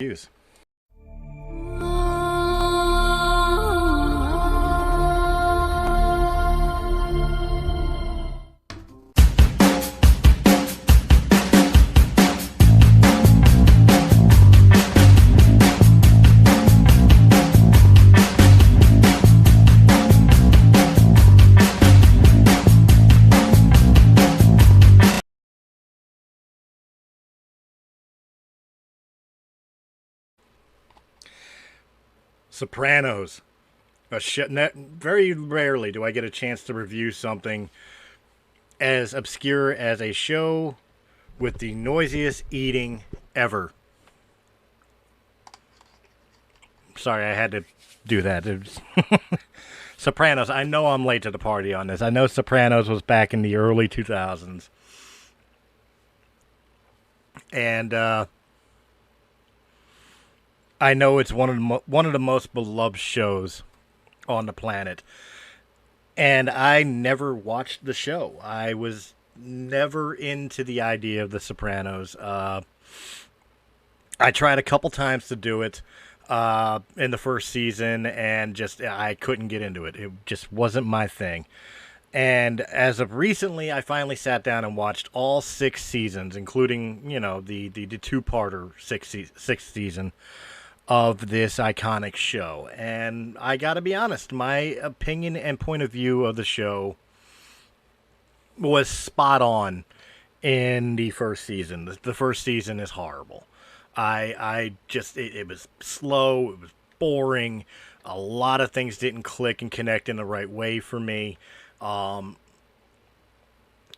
cues. Sopranos. Very rarely do I get a chance to review something as obscure as a show with the noisiest eating ever. Sorry, I had to do that. Sopranos. I know I'm late to the party on this. I know Sopranos was back in the early 2000s. And I know it's one of the most beloved shows on the planet. And I never watched the show. I was never into the idea of The Sopranos. I tried a couple times to do it in the first season, and I couldn't get into it. It just wasn't my thing. And as of recently, I finally sat down and watched all 6 seasons, including, the two-parter sixth season of this iconic show. And I gotta be honest, my opinion and point of view of the show was spot on in the first season. The first season is horrible. It was slow, it was boring, a lot of things didn't click and connect in the right way for me.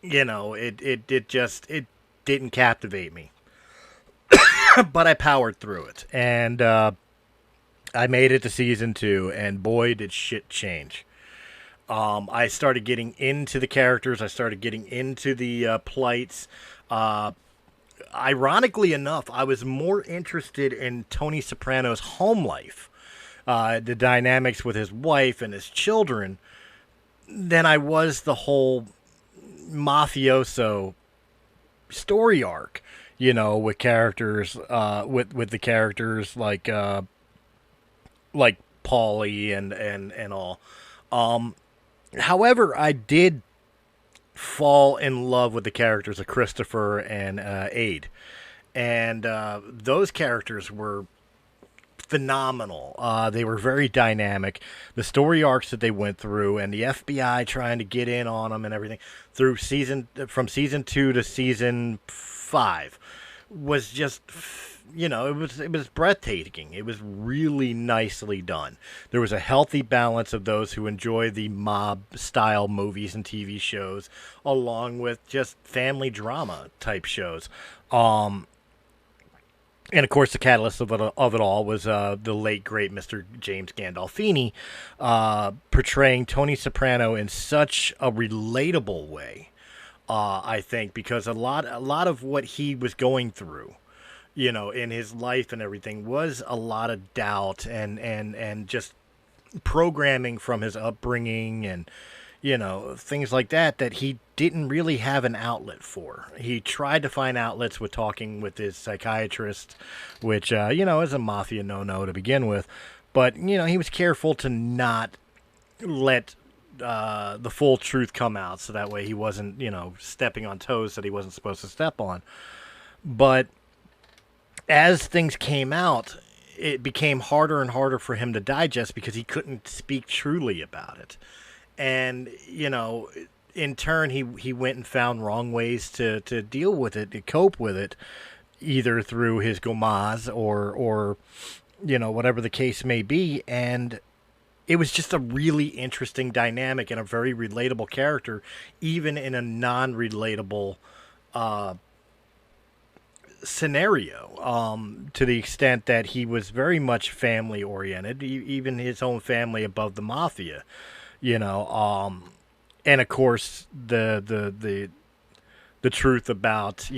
It didn't captivate me. But I powered through it, and I made it to season 2, and boy, did shit change. I started getting into the characters. I started getting into the plights. Ironically enough, I was more interested in Tony Soprano's home life, the dynamics with his wife and his children, than I was the whole mafioso story arc. With characters, with the characters like Paulie and all. However, I did fall in love with the characters of Christopher and Aid, and those characters were phenomenal. They were very dynamic. The story arcs that they went through, and the FBI trying to get in on them and everything from season 2 to season 5 was just, it was breathtaking. It was really nicely done. There was a healthy balance of those who enjoy the mob style movies and TV shows, along with just family drama type shows. And of course, the catalyst of it all was the late great Mr. James Gandolfini portraying Tony Soprano in such a relatable way. I think because a lot of what he was going through, in his life and everything, was a lot of doubt and just programming from his upbringing and things like that he didn't really have an outlet for. He tried to find outlets with talking with his psychiatrist, which is a mafia no-no to begin with, but he was careful to not let the full truth come out, so that way he wasn't, stepping on toes that he wasn't supposed to step on. But as things came out, it became harder and harder for him to digest because he couldn't speak truly about it. And, in turn, he went and found wrong ways to deal with it, to cope with it, either through his gomas or whatever the case may be. And it was just a really interesting dynamic and a very relatable character, even in a non-relatable scenario, to the extent that he was very much family-oriented, even his own family above the mafia, and of course the truth about,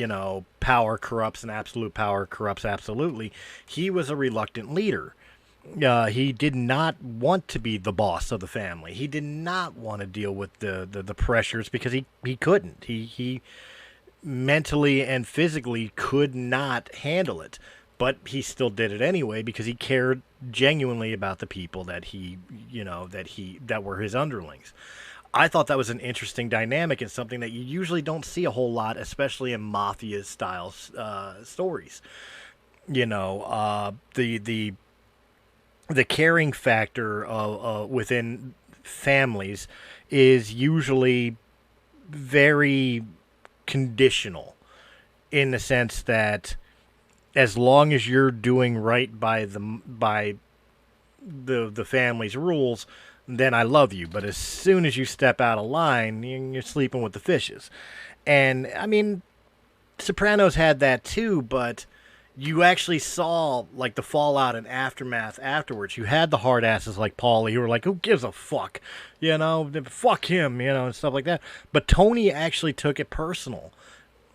power corrupts and absolute power corrupts absolutely. He was a reluctant leader. He did not want to be the boss of the family. He did not want to deal with the pressures because he couldn't. He mentally and physically could not handle it. but he still did it anyway because he cared genuinely about the people that that were his underlings. I thought that was an interesting dynamic and something that you usually don't see a whole lot, especially in mafia style stories. The caring factor within families is usually very conditional, in the sense that as long as you're doing right by the family's rules, then I love you. But as soon as you step out of line, you're sleeping with the fishes. And I mean, Sopranos had that too, but you actually saw like the fallout and aftermath afterwards. You had the hard asses like Paulie who were like, who gives a fuck? Fuck him, and stuff like that. But Tony actually took it personal,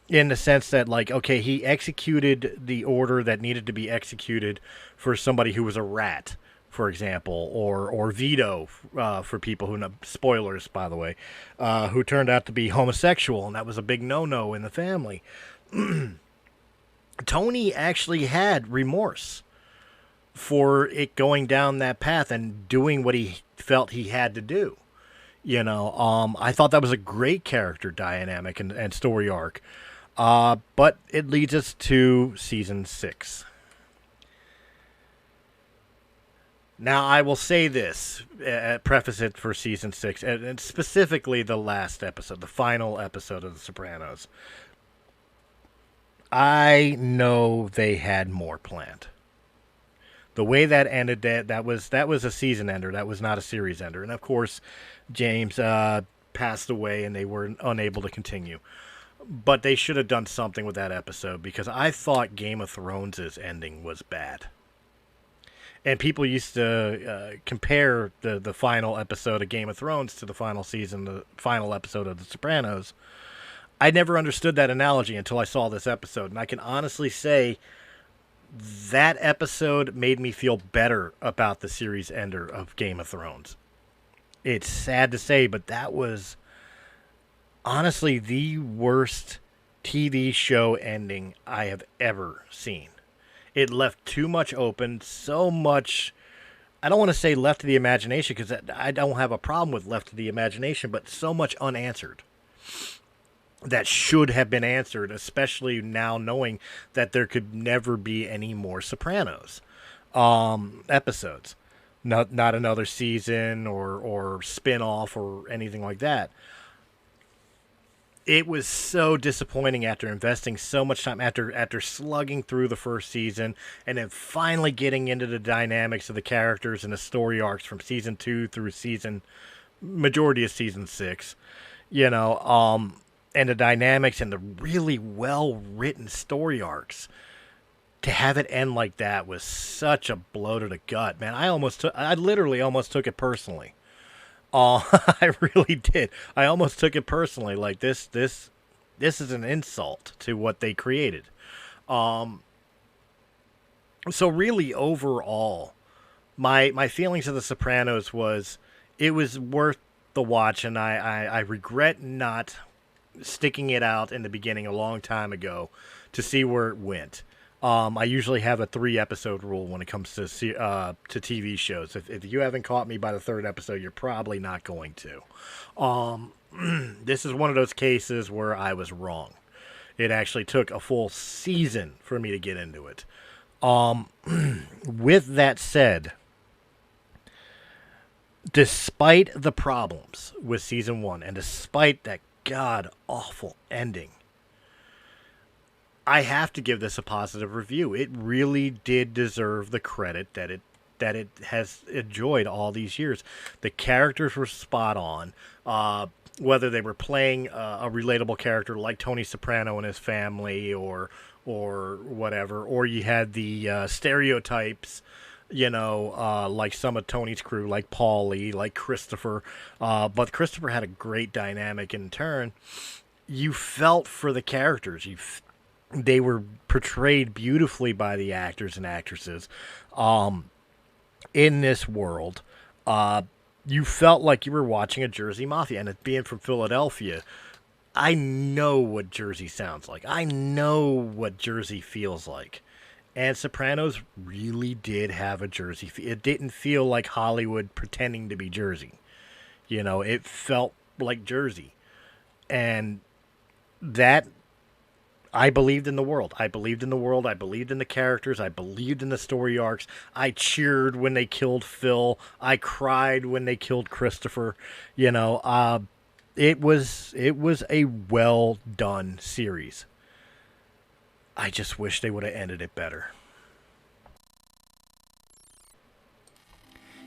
in the sense that, like, okay, he executed the order that needed to be executed for somebody who was a rat, for example, or Vito, for people who know, spoilers, by the way, who turned out to be homosexual, and that was a big no-no in the family. Tony actually had remorse for it going down that path and doing what he felt he had to do. I thought that was a great character dynamic and story arc. But it leads us to season 6. Now, I will say this, preface it for season 6, and specifically the last episode, the final episode of The Sopranos. I know they had more planned. The way that ended, that was a season ender. That was not a series ender. And of course, James passed away, and they were unable to continue. But they should have done something with that episode, because I thought Game of Thrones' ending was bad. And people used to compare the final episode of Game of Thrones to the final season, the final episode of The Sopranos. I never understood that analogy until I saw this episode. And I can honestly say that episode made me feel better about the series ender of Game of Thrones. It's sad to say, but that was honestly the worst TV show ending I have ever seen. It left too much open, so much, I don't want to say left to the imagination, because I don't have a problem with left to the imagination, but so much unanswered that should have been answered, especially now knowing that there could never be any more Sopranos episodes. Not another season or spin-off or anything like that. It was so disappointing after investing so much time, after slugging through the first season, and then finally getting into the dynamics of the characters and the story arcs from season 2 through majority of season 6, and the dynamics and the really well-written story arcs. To have it end like that was such a blow to the gut, man. I literally almost took it personally. I really did. I almost took it personally. Like, this is an insult to what they created. So really, overall, my feelings of The Sopranos was, it was worth the watch, and I regret not sticking it out in the beginning a long time ago to see where it went. I usually have a 3-episode rule when it comes to TV shows. If you haven't caught me by the 3rd episode, you're probably not going to. This is one of those cases where I was wrong. It actually took a full season for me to get into it. With that said, despite the problems with season 1, and despite that god-awful ending, I have to give this a positive review. It really did deserve the credit that it has enjoyed all these years. The characters were spot on. Whether they were playing a relatable character like Tony Soprano and his family, or whatever, or you had the stereotypes, like some of Tony's crew, like Paulie, like Christopher. But Christopher had a great dynamic in turn. You felt for the characters. They were portrayed beautifully by the actors and actresses in this world. You felt like you were watching a Jersey Mafia. And it being from Philadelphia, I know what Jersey sounds like. I know what Jersey feels like. And Sopranos really did have a Jersey. It didn't feel like Hollywood pretending to be Jersey. You know, it felt like Jersey. And that, I believed in the world. I believed in the world. I believed in the characters. I believed in the story arcs. I cheered when they killed Phil. I cried when they killed Christopher. You know, it was a well done series. I just wish they would have ended it better.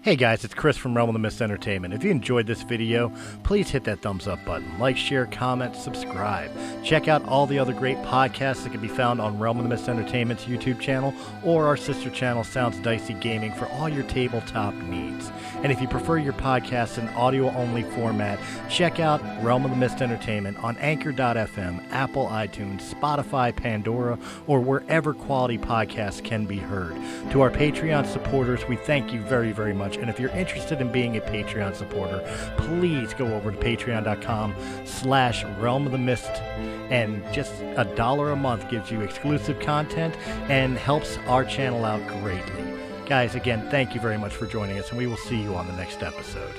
Hey guys, it's Chris from Realm of the Mist Entertainment. If you enjoyed this video, please hit that thumbs up button. Like, share, comment, subscribe. Check out all the other great podcasts that can be found on Realm of the Mist Entertainment's YouTube channel or our sister channel, Sounds Dicey Gaming, for all your tabletop needs. And if you prefer your podcast in audio-only format, check out Realm of the Mist Entertainment on Anchor.fm, Apple iTunes, Spotify, Pandora, or wherever quality podcasts can be heard. To our Patreon supporters, we thank you very, very much. And if you're interested in being a Patreon supporter, please go over to patreon.com/Realm of the Mist, and just $1 a month gives you exclusive content and helps our channel out greatly. Guys, again, thank you very much for joining us, and we will see you on the next episode.